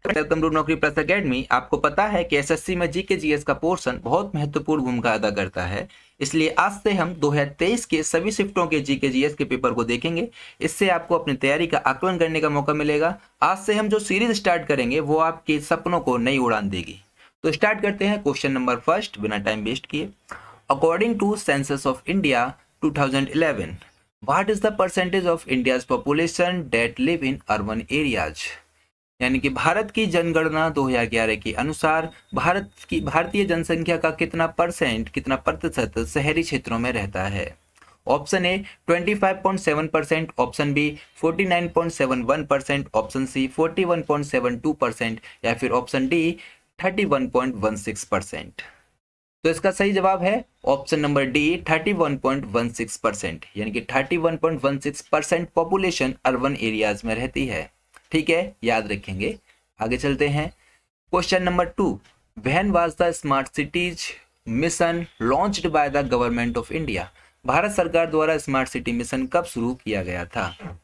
Welcome to नौकरी plus academy. आपको पता है कि एसएससी में जीके जीएस का पोर्शन बहुत महत्वपूर्ण भूमिका अदा करता है, इसलिए आज से हम 2023 के सभी शिफ्टों के जीके जीएस के पेपर को देखेंगे। इससे आपको अपनी तैयारी का आकलन करने का मौका मिलेगा। आज से हम जो सीरीज स्टार्ट करेंगे वो आपके सपनों को नई उड़ान देगी। तो स्टार्ट करते हैं क्वेश्चन नंबर फर्स्ट बिना टाइम वेस्ट किए। According to census of India 2011, what is the percentage of India's population that live in urban areas? यानी कि भारत की जनगणना 2011 के अनुसार भारतीय जनसंख्या का कितना प्रतिशत शहरी क्षेत्रों में रहता है? Option A 25.7%, option B 49.71%, option C 41.72% या फिर ऑप्शन डी 31.16%। तो इसका सही जवाब है ऑप्शन नंबर डी 31.16%, यानी कि 31.16% पॉपुलेशन अर्बन एरियाज में रहती है। ठीक है, याद रखेंगे। आगे चलते हैं question number 2। When was the smart cities mission launched by the government of India? Bharat सरकार द्वारा स्मार्ट सिटी मिशन कब शुरू किया गया था?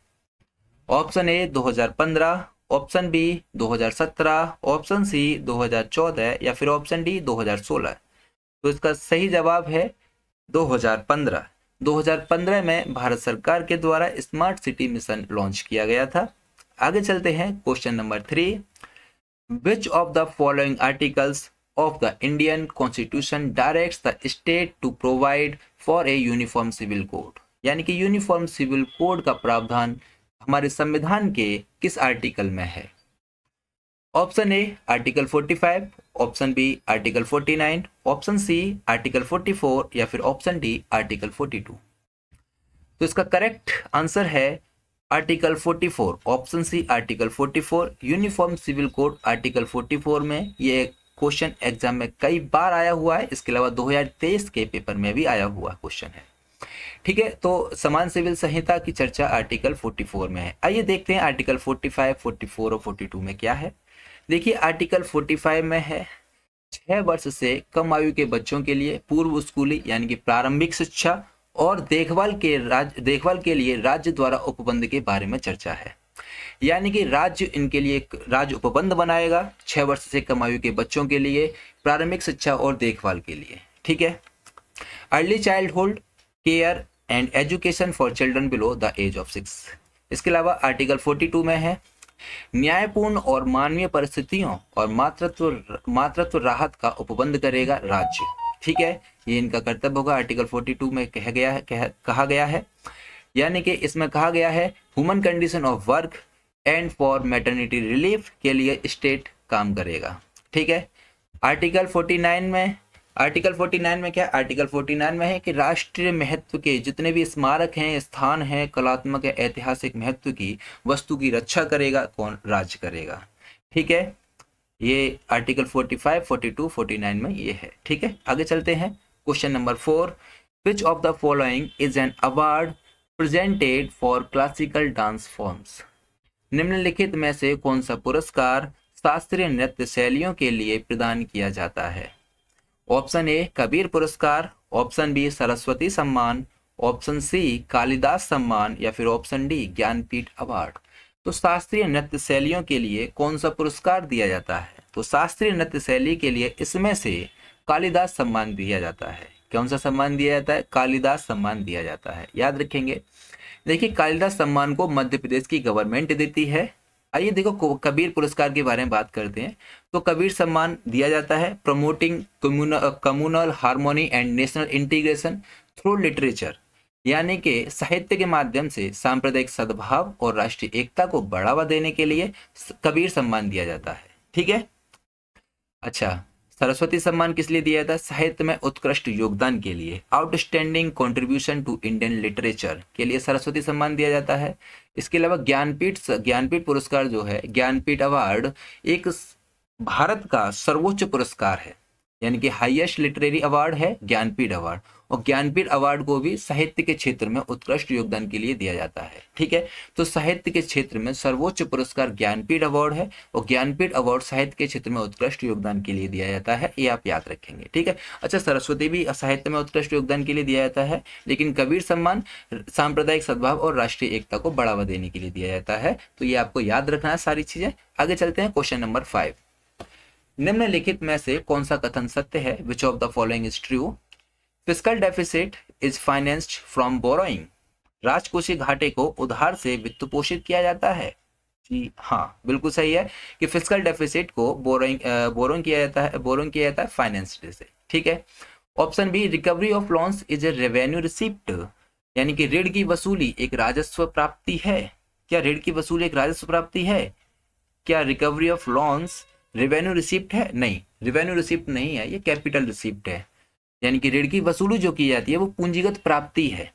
Option A 2015, option B 2017, option C 2014 या फिर ऑप्शन डी 2016। तो इसका सही जवाब है 2015। 2015 में भारत सरकार के द्वारा स्मार्ट सिटी मिशन लॉन्च किया गया था। आगे चलते हैं question number 3। Which of the following articles of the Indian constitution directs the state to provide for a uniform civil code? यानी कि यूनिफॉर्म सिविल कोड का प्रावधान हमारे संविधान के किस आर्टिकल में है? Option A article 45, option B article 49, option C article 44 या फिर ऑप्शन डी आर्टिकल 42। तो इसका करेक्ट आंसर है article 44, option C article 44। Uniform civil code article 44 में ये क्वेश्चन एग्जाम में कई बार आया हुआ है। इसके अलावा 2023 के पेपर में भी आया हुआ क्वेश्चन है। ठीक है, तो समान सिविल संहिता की चर्चा आर्टिकल 44 में है। आइए देखते हैं आर्टिकल 45, 44 और 42 में क्या है। देखिए आर्टिकल 45 में है 6 वर्ष से कम आयु के बच्चों के लिए पूर्व स्कूली यानी कि प्रारंभिक शिक्षा और देखभाल के लिए राज्य द्वारा उपबंध के बारे में चर्चा है। यानी कि राज्य इनके लिए एक राज्य उपबंध बनाएगा 6 वर्ष से कम आयु के बच्चों के लिए प्रारंभिक शिक्षा और देखभाल के लिए। ठीक है, early childhood care and education for children below the age of 6। इसके अलावा आर्टिकल 42 में है न्यायपूर्ण और मानवीय परिस्थितियों और मातृत्व राहत का उपबंध करेगा राज्य। ठीक है, ये इनका कर्तव्य होगा। आर्टिकल 42 में कहा गया है यानी कि इसमें कहा गया है human condition of work and for maternity relief के लिए स्टेट काम करेगा। ठीक है, आर्टिकल 49 में क्या? आर्टिकल 49 में है कि राष्ट्रीय महत्व के जितने भी स्मारक हैं, स्थान हैं, कलात्मक या ऐतिहासिक महत्व की वस्तु की रक्षा करेगा कौन? राज्य करेगा। ठीक है, ये आर्टिकल 45, 42, 49 में ये है। ठीक है, आगे चलते हैं question number 4। Which of the following is an award presented for classical dance forms? निम्नलिखित में से कौन सा पुरस्कार शास्त्रीय नृत्य शैलियों के लिए प्रदान किया जाता है? ऑप्शन ए कबीर पुरस्कार, ऑप्शन बी सरस्वती सम्मान, ऑप्शन सी कालिदास सम्मान या फिर ऑप्शन डी ज्ञानपीठ अवार्ड। तो शास्त्रीय नृत्य शैलियों के लिए कौन सा पुरस्कार दिया जाता है? तो शास्त्रीय नृत्य शैली के लिए इसमें से कालिदास सम्मान दिया जाता है। कौन सा सम्मान दिया जाता है? कालिदास सम्मान दिया जाता है, याद रखेंगे। देखिए कालिदास सम्मान को मध्य प्रदेश की गवर्नमेंट देती है। आइए देखो कबीर पुरस्कार के बारे में बात करते हैं। तो कबीर सम्मान दिया जाता है promoting communal harmony and national integration through literature, यानी कि साहित्य के माध्यम से सांप्रदायिक सद्भाव और राष्ट्रीय एकता को बढ़ावा देने के लिए कबीर सम्मान दिया जाता है। ठीक है, अच्छा सरस्वती सम्मान किस लिए दिया जाता है? साहित्य में उत्कृष्ट योगदान के लिए, outstanding contribution to Indian literature के लिए सरस्वती सम्मान दिया जाता है। इसके अलावा ज्ञानपीठ पुरस्कार जो है, ज्ञानपीठ अवार्ड एक भारत का सर्वोच्च पुरस्कार है, यानी कि हाईएस्ट लिटरेरी अवार्ड है ज्ञानपीठ अवार्ड। और ज्ञानपीठ अवार्ड को भी साहित्य के क्षेत्र में उत्कृष्ट योगदान के लिए दिया जाता है। ठीक है, तो साहित्य के क्षेत्र में सर्वोच्च पुरस्कार ज्ञानपीठ अवार्ड है और ज्ञानपीठ अवार्ड साहित्य के क्षेत्र में उत्कृष्ट योगदान के लिए दिया जाता है, ये आप याद रखेंगे। ठीक है, अच्छा, सरस्वती भी साहित्य में उत्कृष्ट योगदान के लिए दिया जाता है, लेकिन कबीर सम्मान सांप्रदायिक सद्भाव और राष्ट्रीय एकता को बढ़ावा देने के लिए दिया जाता है। तो ये आपको याद रखना है सारी चीजें। आगे चलते हैं, क्वेश्चन नंबर 5। निम्नलिखित में से कौन सा कथन सत्य है? विच of the following is true? Fiscal deficit is financed from borrowing. राजकोषीय घाटे को उधार से वित्त पोषित किया जाता है। जी हाँ, बिल्कुल सही है कि फिस्कल डेफिसिट को बोरोइंग किया जाता है फाइनेंस से। ठीक है, option B, recovery of loans is a revenue receipt, यानी कि ऋण की वसूली एक राजस्व प्राप्ति है। क्या ऋण की वसूली एक राजस्व प्राप्ति है? क्या recovery of loans revenue receipt है? नहीं, रेवेन्यू रिसिप्ट नहीं है, ये कैपिटल रिसिप्ट है, यानी कि ऋण की वसूली जो की जाती है वो पूंजीगत प्राप्ति है।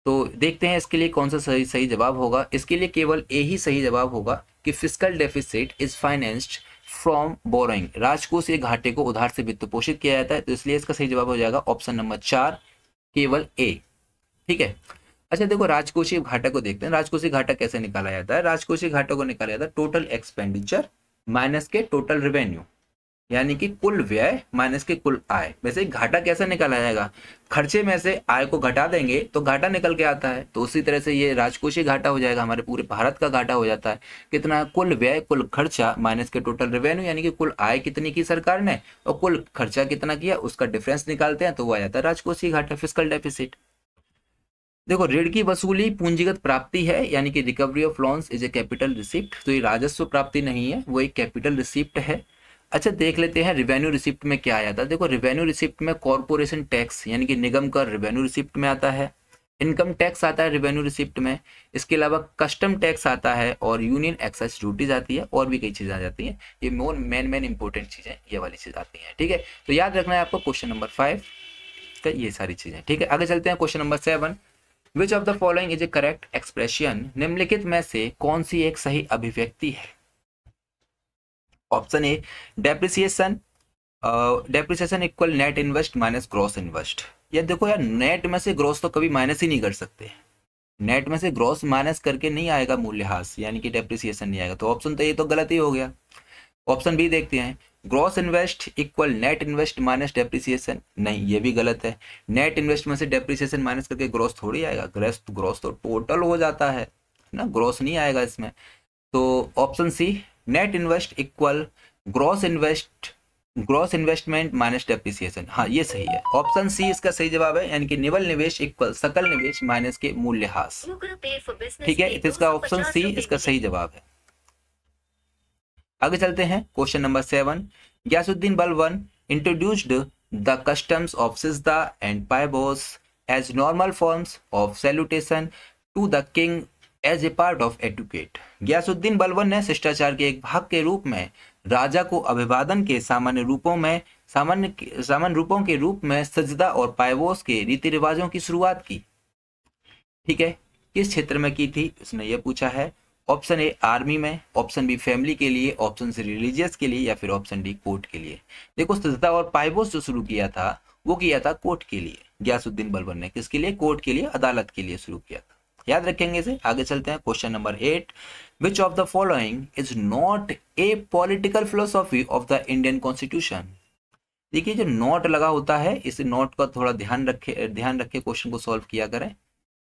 तो देखते हैं इसके लिए कौन सा सही जवाब होगा। इसके लिए केवल ए ही सही जवाब होगा कि fiscal deficit is financed from borrowing. राजकोषीय घाटे को उधार से वित्त पोषित किया जाता है, तो इसलिए इसका सही जवाब हो जाएगा ऑप्शन नंबर 4, केवल ए। ठीक है, अच्छा देखो, राजकोषीय घाटा को देखते हैं। राजकोषीय घाटा कैसे निकाला जाता है? राजकोषीय घाटा को निकाला जाता है टोटल एक्सपेंडिचर माइनस के टोटल रेवेन्यू, यानी कि कुल व्यय माइनस के कुल आय। वैसे घाटा कैसे निकाला जाएगा? खर्चे में से आय को घटा देंगे तो घाटा निकल के आता है। तो उसी तरह से ये राजकोषीय घाटा हो जाएगा, हमारे पूरे भारत का घाटा हो जाता है। कितना? कुल व्यय कुल खर्चा माइनस के टोटल रेवेन्यू, यानी कि कुल आय कितनी की सरकार ने और कुल खर्चा कितना किया, उसका डिफरेंस निकालते हैं तो वो आ जाता है राजकोषीय घाटा, फिस्कल डेफिसिट। देखो, ऋण की वसूली पूंजीगत प्राप्ति है, यानी कि recovery of loans is a capital receipt, तो ये राजस्व प्राप्ति नहीं है, वो एक कैपिटल रिसिप्ट है। अच्छा, देख लेते हैं रिवेन्यू रिसिप्ट में क्या आया था। देखो, रिवेन्यू रिसिप्ट में कॉर्पोरेशन टैक्स यानी कि निगम कर रिवेन्यू रिसिप्ट में आता है, इनकम टैक्स आता है रिवेन्यू रिसिप्ट में, इसके अलावा कस्टम टैक्स आता है और यूनियन एक्साइज ड्यूटीज आती है, और भी कई चीजें आ जाती हैं। ये मेन इंपॉर्टेंट चीजें ये वाली चीज आती है। ठीक है, तो याद रखना है आपको क्वेश्चन नंबर 5 का ये सारी चीजें। ठीक है, आगे चलते हैं, question number 7। Which of the following is A correct expression? निम्नलिखित में से कौन सी एक सही अभिव्यक्ति है? ऑप्शन ए, depreciation equal net invest minus gross invest. ये देखो यार, नेट में से ग्रॉस तो कभी माइनस ही नहीं कर सकते, नेट में से ग्रॉस माइनस करके नहीं आएगा मूल्यह्रास, यानी कि डेप्रिसिएशन नहीं आएगा। तो ऑप्शन तो ये तो गलत ही हो गया। ऑप्शन बी देखते हैं, gross invest equal net invest minus depreciation. नहीं, ये भी गलत है। नेट इन्वेस्ट में से डेप्रिसिएशन माइनस करके ग्रॉस थोड़ी आएगा, ग्रॉस तो टोटल हो जाता है ना, ग्रॉस नहीं आएगा इसमें। तो option C, net invest equal gross investment minus depreciation. हाँ, ये सही है, ऑप्शन सी इसका सही जवाब है, यानी कि निवल निवेश इक्वल सकल निवेश माइनस के मूल्यह्रास। ठीक है, तो इसका ऑप्शन सी इसका सही जवाब है। आगे चलते हैं, question number 7। Ghiyasuddin Balban introduced the customs of sijda and paibos as normal forms of salutation to the king as a part of etiquette. Ghiyasuddin Balban ने शिष्टाचार के एक भाग के रूप में राजा को अभिवादन के सामान्य रूपों के रूप में सजदा और पायवोस के रीति रिवाजों की शुरुआत की। ठीक है, किस क्षेत्र में की थी उसने ये पूछा है। ऑप्शन ए आर्मी में, ऑप्शन बी फैमिली के लिए, ऑप्शन सी रिलीजियस के लिए, या फिर ऑप्शन डी कोर्ट के लिए। देखो, सजदा और पायवोस जो शुरू किया था वो किया था कोर्ट के लिए। गयासुद्दीन बलबन ने किसके लिए? कोर्ट के लिए, अदालत के लिए शुरू किया था। याद रखेंगे इसे। आगे चलते हैं, question number 8। Which of the following is not a political philosophy of the Indian constitution? देखिए, जो नोट लगा होता है, इस नोट का थोड़ा ध्यान रखे क्वेश्चन को सॉल्व किया करें,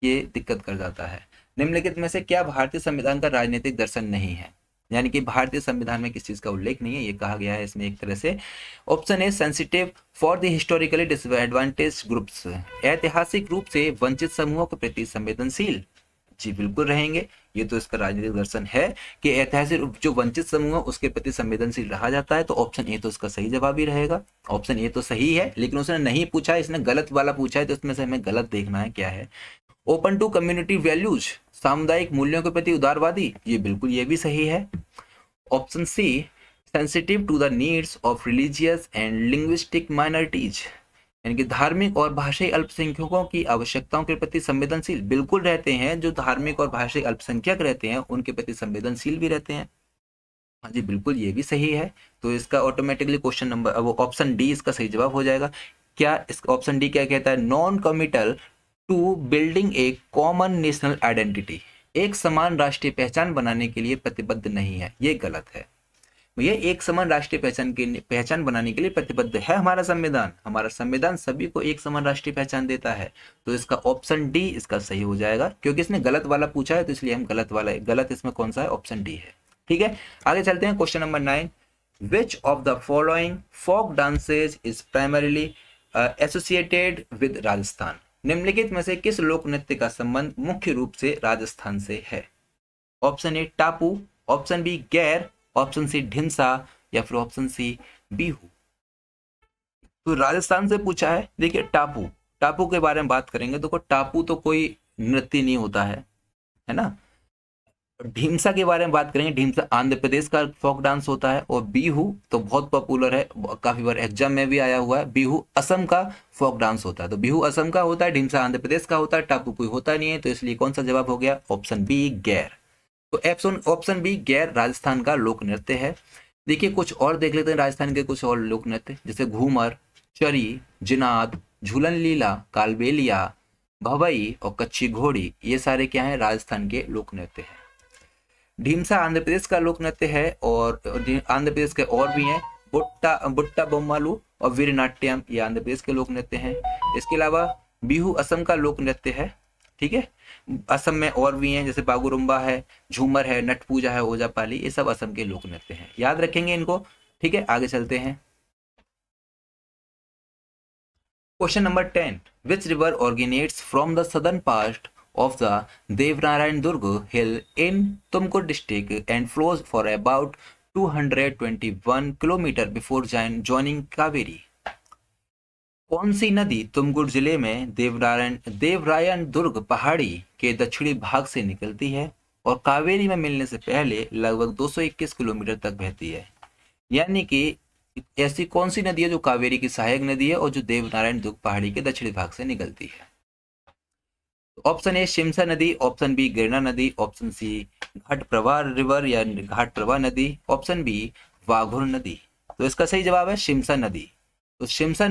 ये दिक्कत कर जाता है। निम्नलिखित में से क्या भारतीय संविधान का राजनीतिक दर्शन नहीं है? यानी कि भारतीय संविधान में किस चीज का उल्लेख नहीं है, ये कहा गया है इसमें एक तरह से। Option A, sensitive for the historically disadvantage groups, ऐतिहासिक रूप से वंचित समूहों के प्रति संवेदनशील। जी बिल्कुल रहेंगे, ये तो इसका राजनीतिक दर्शन है कि ऐतिहासिक जो वंचित समूह उसके प्रति संवेदनशील रहा जाता है। तो ऑप्शन ए तो इसका सही जवाब ही रहेगा। ऑप्शन ए तो सही है, लेकिन उसने नहीं पूछा, इसने गलत वाला पूछा है, तो इसमें से हमें गलत देखना है क्या है। ओपन टू कम्युनिटी वैल्यूज, सामुदायिक मूल्यों के प्रति उदारवादी, ये बिल्कुल ये भी सही है। Option C, sensitive to the needs of religious and linguistic minorities, यानी कि धार्मिक और भाषाई अल्पसंख्यकों की आवश्यकताओं के प्रति संवेदनशील, बिल्कुल रहते हैं। जो धार्मिक और भाषाई अल्पसंख्यक रहते हैं उनके प्रति संवेदनशील भी रहते हैं। हाँ जी बिल्कुल, ये भी सही है। तो इसका ऑटोमेटिकली क्वेश्चन नंबर वो ऑप्शन डी इसका सही जवाब हो जाएगा। क्या इस ऑप्शन डी क्या कहता है, non committal to building a common national identity, एक समान राष्ट्रीय पहचान बनाने के लिए प्रतिबद्ध नहीं है, ये गलत है। ये एक समान राष्ट्रीय पहचान बनाने के लिए प्रतिबद्ध है हमारा संविधान। हमारा संविधान सभी को एक समान राष्ट्रीय पहचान देता है। तो इसका ऑप्शन डी इसका सही हो जाएगा, क्योंकि इसने गलत वाला पूछा है तो इसलिए हम गलत इसमें कौन सा है, ऑप्शन डी है। ठीक है, आगे चलते हैं। Question number 9, which of the following folk dances is primarily associated with Rajasthan, निम्नलिखित में से किस लोक नृत्य का संबंध मुख्य रूप से राजस्थान से है। ऑप्शन ए टापू, ऑप्शन बी गैर, ऑप्शन सी ढिमसा या फिर ऑप्शन सी बिहू। तो राजस्थान से पूछा है। देखिए टापू के बारे में बात करेंगे तो टापू तो कोई नृत्य नहीं होता है ना। ढिमसा के बारे में बात करेंगे, ढिमसा आंध्र प्रदेश का फोक डांस होता है। और बिहू तो बहुत पॉपुलर है, काफी बार एग्जाम में भी आया हुआ है। बिहू असम का फोक डांस होता है। तो बिहू असम का होता है, ढिमसा आंध्र प्रदेश का होता है, टापू कोई होता नहीं है। तो इसलिए कौन सा जवाब हो गया, ऑप्शन बी गैर। तो ऑप्शन बी गैर राजस्थान का लोक नृत्य है। देखिए कुछ और देख लेते हैं राजस्थान के कुछ और लोक नृत्य, जैसे घूमर, चरी, जिनाद, झूलन लीला, कालबेलिया, भवई और कच्ची घोड़ी, ये सारे क्या हैं, राजस्थान के लोक नृत्य हैं। ढीमसा आंध्र प्रदेश का लोक नृत्य है और आंध्र प्रदेश के और भी हैं, बुट्टा बोम्मालू और वीरनाट्यम, ये आंध्र प्रदेश के लोक नृत्य हैं। इसके अलावा बिहू असम का लोक नृत्य है। ठीक है, असम में और भी हैं, जैसे बागुरुम्बा है, झूमर है, नट पूजा है, ओजापाली, ये सब असम के लोक नृत्य हैं, याद रखेंगे इनको। ठीक है, आगे चलते हैं। Question number 10, which river originates from the southern part of the Devnarayan Durg hill in Tumkur district and flows for about 221 km before joining Kaveri। कौन सी नदी तुमकुर जिले में देवरायन दुर्ग पहाड़ी के दक्षिणी भाग से निकलती है और कावेरी में मिलने से पहले लगभग 221 किलोमीटर तक बहती है। यानी कि ऐसी कौन सी नदी है जो कावेरी की सहायक नदी है और जो देवनारायण दुर्ग पहाड़ी के दक्षिणी भाग से निकलती है। ऑप्शन ए शिमसा नदी, ऑप्शन बी गिरना नदी, ऑप्शन सी घाट प्रवाह रिवर या घाट प्रवाह नदी, ऑप्शन बी वाघुर नदी। तो इसका सही जवाब है शिमसा नदी। तो शिमसा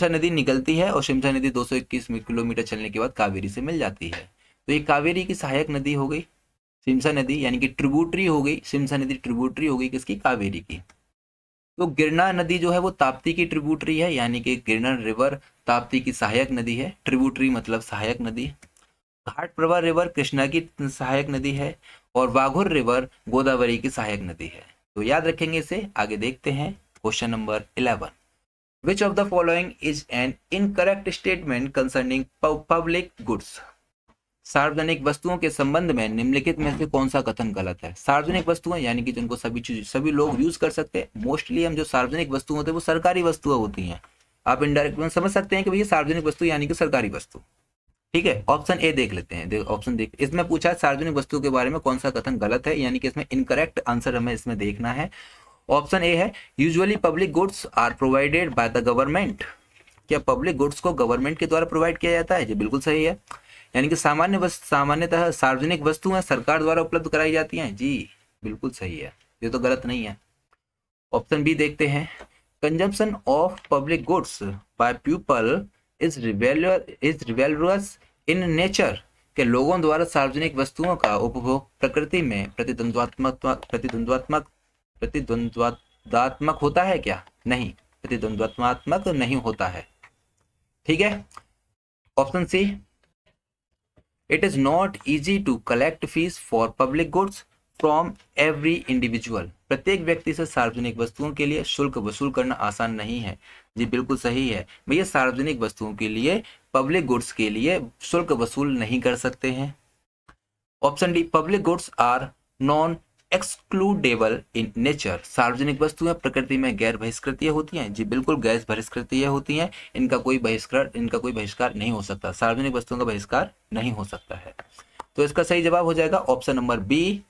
नदी निकलती है और शिमसा नदी 221 किलोमीटर चलने के बाद कावेरी से मिल जाती है। तो ये कावेरी की सहायक नदी हो गई शिमसा नदी, यानी कि ट्रिब्यूटरी हो गई। शिमसा नदी ट्रिब्यूटरी हो गई किसकी, कावेरी की। तो गिरना नदी जो है वो ताप्ती की ट्रिब्यूटरी है, यानी कि गिरना रिवर ताप्ती की सहायक नदी है। ट्रिब्यूटरी मतलब सहायक नदी। घाट प्रवाह रिवर कृष्णा की सहायक नदी है और वाघुर रिवर गोदावरी की सहायक नदी है। तो याद रखेंगे इसे। आगे देखते हैं question number 11, which of the following is an incorrect statement concerning public goods. सार्वजनिक वस्तुओं के संबंध में निम्नलिखित में से कौन सा कथन गलत है। सार्वजनिक वस्तुएं यानी कि जिनको सभी लोग यूज कर सकते हैं। मोस्टली हम जो सार्वजनिक वस्तु होते हैं वो सरकारी वस्तुएं होती हैं। आप इनडायरेक्ट में समझ सकते हैं कि भैया सार्वजनिक वस्तु यानी कि सरकारी वस्तु। ठीक है, ऑप्शन ए देख लेते हैं। ऑप्शन देख, इसमें पूछा है सार्वजनिक वस्तुओं के बारे में कौन सा कथन गलत है, यानी कि इसमें इनकरेक्ट आंसर हमें इसमें देखना है। ऑप्शन ए है usually public goods are provided by the government. क्या पब्लिक गुड्स को गवर्नमेंट के द्वारा प्रोवाइड किया जाता है? जी बिल्कुल सही है। यानी कि सामान्यतः सार्वजनिक वस्तुएं सरकार द्वारा उपलब्ध कराई जाती हैं। जी बिल्कुल सही है, ये तो गलत नहीं है। ऑप्शन बी देखते हैं, consumption of public goods by people is rivalrous in nature. के लोगों द्वारा सार्वजनिक वस्तुओं का उपभोग प्रकृति में प्रतिद्वंद्वात्मक होता है क्या? नहीं, प्रतिद्वंद्वात्मक नहीं होता है। ठीक है, option C, it is not easy to collect fees for public goods from every individual. प्रत्येक व्यक्ति से सार्वजनिक वस्तुओं के लिए शुल्क वसूल करना आसान नहीं है। जी बिल्कुल सही है भैया, सार्वजनिक वस्तुओं के लिए, पब्लिक गुड्स के लिए शुल्क वसूल नहीं कर सकते हैं। Option D, public goods are non excludable in nature. सार्वजनिक वस्तुएं प्रकृति में गैर बहिष्कृतीय होती हैं। जी बिल्कुल गैर बहिष्कृतीय होती हैं, इनका कोई बहिष्कार नहीं हो सकता। सार्वजनिक वस्तुओं का बहिष्कार नहीं हो सकता है। तो इसका सही जवाब हो जाएगा option number B,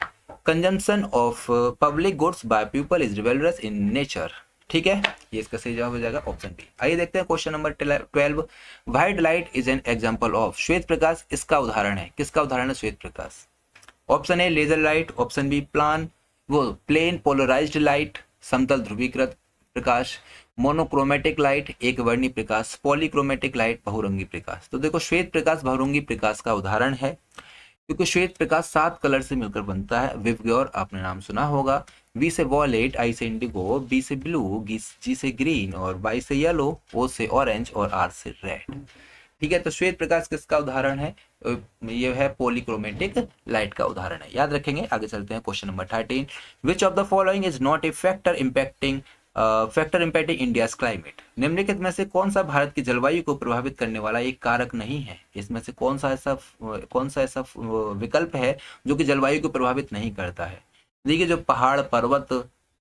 consumption of public goods by people is rivalrous in nature. ठीक है, ये इसका सही जवाब हो जाएगा ऑप्शन बी। आइए देखते हैं question number 12, white light is an example of. श्वेत प्रकाश इसका उदाहरण है। किसका उदाहरण है श्वेत प्रकाश? Option A laser light, option B plane polarised light, समतल ध्रुवीकृत प्रकाश, मोनोक्रोमेटिक लाइट एक वर्णी प्रकाश, पॉलीक्रोमेटिक लाइट बहुरंगी प्रकाश। तो देखो श्वेत प्रकाश बहुरंगी प्रकाश का उदाहरण है, क्योंकि श्वेत प्रकाश 7 कलर से मिलकर बनता है। विवग्योर आपने नाम सुना होगा, वी से वॉयलेट, आई से इंडिगो, बी से ब्लू, जी से ग्रीन और वाई से येलो, ओ से ऑरेंज और आर से रेड। ठीक है, तो श्वेत प्रकाश किसका उदाहरण है? ये है पॉलीक्रोमेटिक लाइट का उदाहरण है, याद रखेंगे। आगे चलते हैं question number 13, which of the following is not a factor impacting India's climate. निम्नलिखित में से कौन सा भारत की जलवायु को प्रभावित करने वाला एक कारक नहीं है? इसमें से कौन सा ऐसा विकल्प है जो कि जलवायु को प्रभावित नहीं करता है? देखिए, जो पहाड़, पर्वत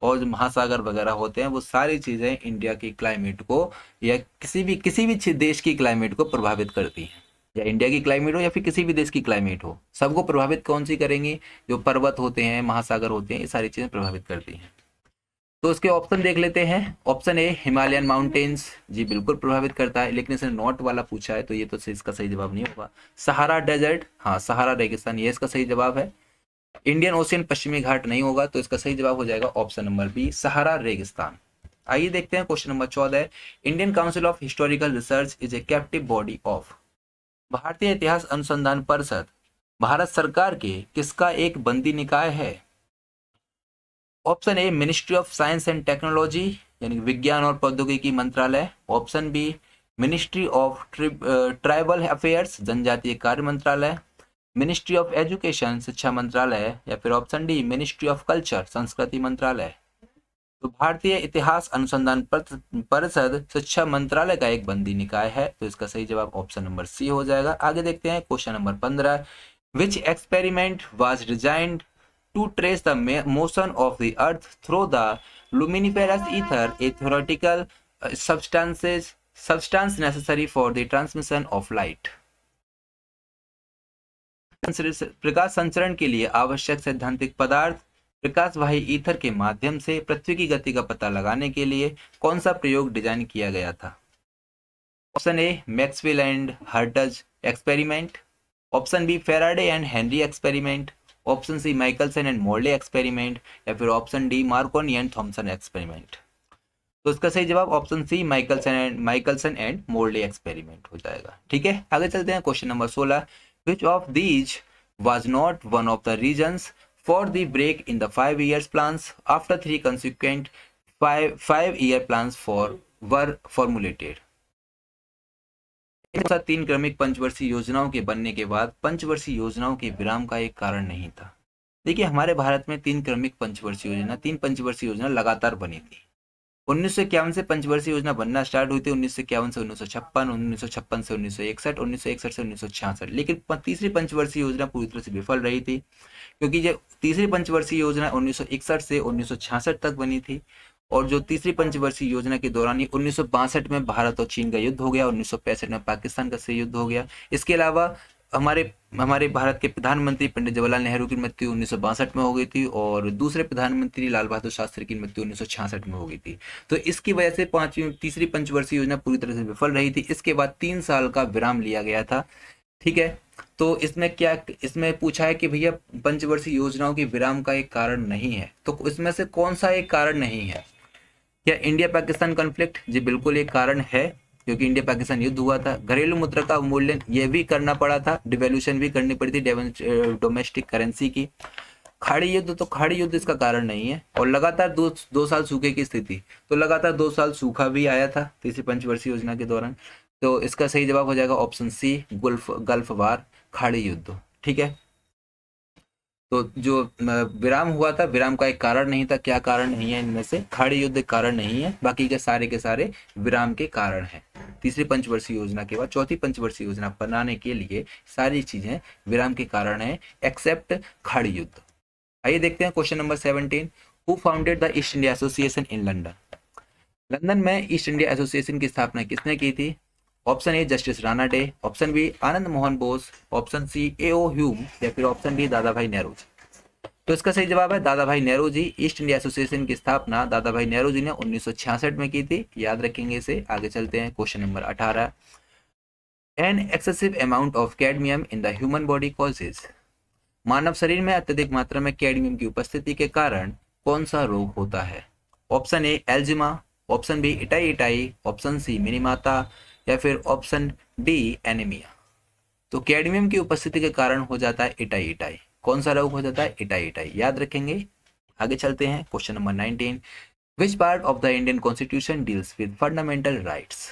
और जो महासागर वगैरह होते हैं, वो सारी चीजें इंडिया की क्लाइमेट को या किसी भी देश की क्लाइमेट को प्रभावित करती हैं। या इंडिया की क्लाइमेट हो या फिर किसी भी देश की क्लाइमेट हो, सबको प्रभावित कौन सी करेंगी? जो पर्वत होते हैं, महासागर होते हैं, ये सारी चीजें प्रभावित करती हैं। तो इसके ऑप्शन देख लेते हैं। ऑप्शन ए हिमालयन माउंटेन्स, जी बिल्कुल प्रभावित करता है, लेकिन इसने नॉट वाला पूछा है तो ये तो इसका सही जवाब नहीं होगा। सहारा डेजर्ट, हाँ सहारा रेगिस्तान, ये इसका सही जवाब है। इंडियन ओशियन पश्चिमी घाट नहीं होगा, तो इसका सही जवाब हो जाएगा ऑप्शन नंबर बी, सहारा रेगिस्तान। आइए देखते हैं question number 14, Indian council of historical research is a captive body of. भारतीय इतिहास अनुसंधान परिषद भारत सरकार के किसका एक बंदी निकाय है? Option A ministry of science and technology, यानी विज्ञान और प्रौद्योगिकी मंत्रालय। Option B ministry of tribal affairs, जनजातीय कार्य मंत्रालय। मिनिस्ट्री ऑफ एजुकेशन, शिक्षा मंत्रालय। या फिर option D ministry of culture, संस्कृति मंत्रालय। तो भारतीय इतिहास अनुसंधान परिषद शिक्षा मंत्रालय का एक बंदी निकाय है, तो इसका सही जवाब ऑप्शन नंबर सी हो जाएगा। आगे देखते हैं question number 15, which experiment was designed to trace the motion of the earth through the luminiferous ether, a theoretical substance necessary for the transmission of light। प्रकाश संचरण के लिए आवश्यक सैद्धांतिक पदार्थ प्रकाशवाही ईथर के माध्यम से पृथ्वी की गति का पता लगाने के लिए कौन सा प्रयोग डिजाइन किया गया था? Option A Maxwell and Hertz experiment. Option B Faraday and Henry experiment. Option C Michelson and Morley experiment. या फिर option D Marconi and Thomson experiment. तो इसका सही जवाब option C Michelson and Morley experiment हो जाएगा। ठीक है, आगे चलते हैं question number 16, which of these was not one of the reasons for the break in the 5 years plans after 3 consequent 5-year plans were formulated. 3 क्रमिक पंचवर्षीय योजनाओं के बनने के बाद पंचवर्षीय योजनाओं के विराम का एक कारण नहीं था। देखिए, हमारे भारत में 3 क्रमिक पंचवर्षीय योजना, 3 पंचवर्षीय योजना लगातार बनी थी। 1951 से पंचवर्षीय योजना बनना स्टार्ट हुई थी, 1951 से 1956, 1956 से 1961, 1961 से 1966। लेकिन तीसरी पंचवर्षीय योजना पूरी तरह से विफल रही थी, क्योंकि जो तीसरी पंचवर्षीय योजना 1961 से 1966 तक बनी थी, और जो तीसरी पंचवर्षीय योजना के दौरान ही 1962 में भारत और चीन का युद्ध हो गया, 1965 में पाकिस्तान का से युद्ध हो गया। इसके अलावा हमारे भारत के प्रधानमंत्री पंडित जवाहरलाल नेहरू की मृत्यु 1962 में हो गई थी, और दूसरे प्रधानमंत्री लाल बहादुर शास्त्री की मृत्यु 1966 में हो गई थी। तो इसकी वजह से तीसरी पंचवर्षीय योजना पूरी तरह से विफल रही थी। इसके बाद 3 साल का विराम लिया गया था। ठीक है, तो इसमें पूछा है कि भैया पंचवर्षीय योजनाओं के विराम का एक कारण नहीं है, तो इसमें से कौन सा एक कारण नहीं है? क्या इंडिया पाकिस्तान कॉन्फ्लिक्ट? जी बिल्कुल एक कारण है, क्योंकि इंडिया पाकिस्तान युद्ध हुआ था। घरेलू मुद्रा का अवमूल्यन ये भी करना पड़ा था, डिवैल्यूएशन भी करनी पड़ी थी डोमेस्टिक करेंसी की। खाड़ी युद्ध, तो खाड़ी युद्ध इसका कारण नहीं है। और लगातार 2 साल सूखे की स्थिति, तो लगातार 2 साल सूखा भी आया था तीसरी पंचवर्षीय योजना के दौरान। तो इसका सही जवाब हो जाएगा ऑप्शन सी गल्फ वार, खाड़ी युद्ध। ठीक है, तो जो विराम हुआ था, विराम का एक कारण नहीं था। क्या कारण नहीं है इनमें से? खाड़ी युद्ध कारण नहीं है, बाकी के सारे विराम के कारण है। तीसरी पंचवर्षीय योजना के बाद चौथी पंचवर्षीय योजना बनाने के लिए सारी चीजें विराम के कारण है, एक्सेप्ट खाड़ी युद्ध। आइए देखते हैं question number 17, who founded the East India Association in London. London में ईस्ट इंडिया एसोसिएशन की स्थापना किसने की थी? Option A justice Ranade. Option B Anand Mohan Bose. Option C A O. Hume. या फिर ऑप्शन डी दादा भाई नेहरू जी। तो इसका सही जवाब है दादा भाई Nehru ji. East India Association की स्थापना दादा भाई नेहरू जी ने 1966 में की थी, याद रखेंगे इसे। आगे चलते हैं question number 18, an excessive amount of cadmium in the human body causes. मानव शरीर में अत्यधिक मात्रा में कैडमियम की उपस्थिति के कारण कौन सा रोग होता है? ऑप्शन ए एल्जिमा। Option B itai itai, option C Minamata, या फिर ऑप्शन डी एनीमिया। तो कैडमियम की उपस्थिति के कारण हो जाता है इटाई इटाई। कौन सा रोग हो जाता है? इटाई इटाई, याद रखेंगे। आगे चलते हैं question number 19। Which part of the Indian constitution deals with fundamental rights?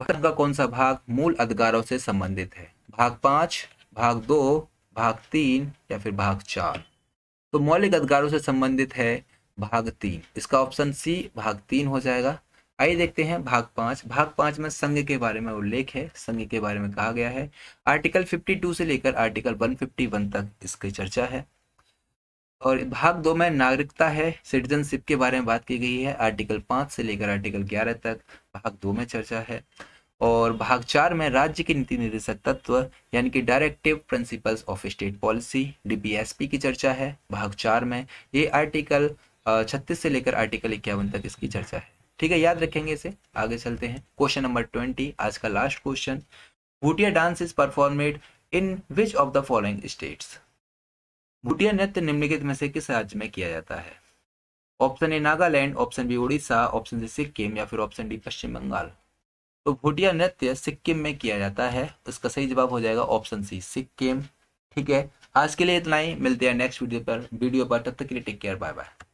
Bharat का कौन सा भाग मूल अधिकारों से संबंधित है? भाग 5, भाग 2, भाग 3 या फिर भाग 4? तो मौलिक अधिकारों से संबंधित है भाग 3। इसका ऑप्शन सी भाग 3 हो जाएगा। आइए देखते हैं भाग 5। भाग 5 में संघ के बारे में उल्लेख है, संघ के बारे में कहा गया है। आर्टिकल 52 से लेकर आर्टिकल 151 तक इसकी चर्चा है। और भाग 2 में नागरिकता है, सिटीजनशिप के बारे में बात की गई है। आर्टिकल 5 से लेकर आर्टिकल 11 तक भाग 2 में चर्चा है। और भाग 4 में राज्य की नीति निर्देशक तत्व यानी कि directive principles of state policy DPSP की चर्चा है भाग 4 में। ये आर्टिकल 36 से लेकर आर्टिकल 51 तक इसकी चर्चा है। ठीक है, याद रखेंगे इसे। आगे चलते हैं क्वेश्चन नंबर 20, आज का last question. Bhutia dance is performed in which of the following states? Bhutia नृत्य निम्नलिखित में से किस राज्य में किया जाता है? Option A Nagaland, option B Orissa, option C Sikkim या फिर ऑप्शन डी पश्चिम बंगाल। तो भूटिया नृत्य सिक्किम में किया जाता है। इसका सही जवाब हो जाएगा ऑप्शन सी सिक्किम। ठीक है, आज के लिए इतना ही। मिलते हैं नेक्स्ट वीडियो पर। तब तक के लिए टेक केयर, बाय बाय।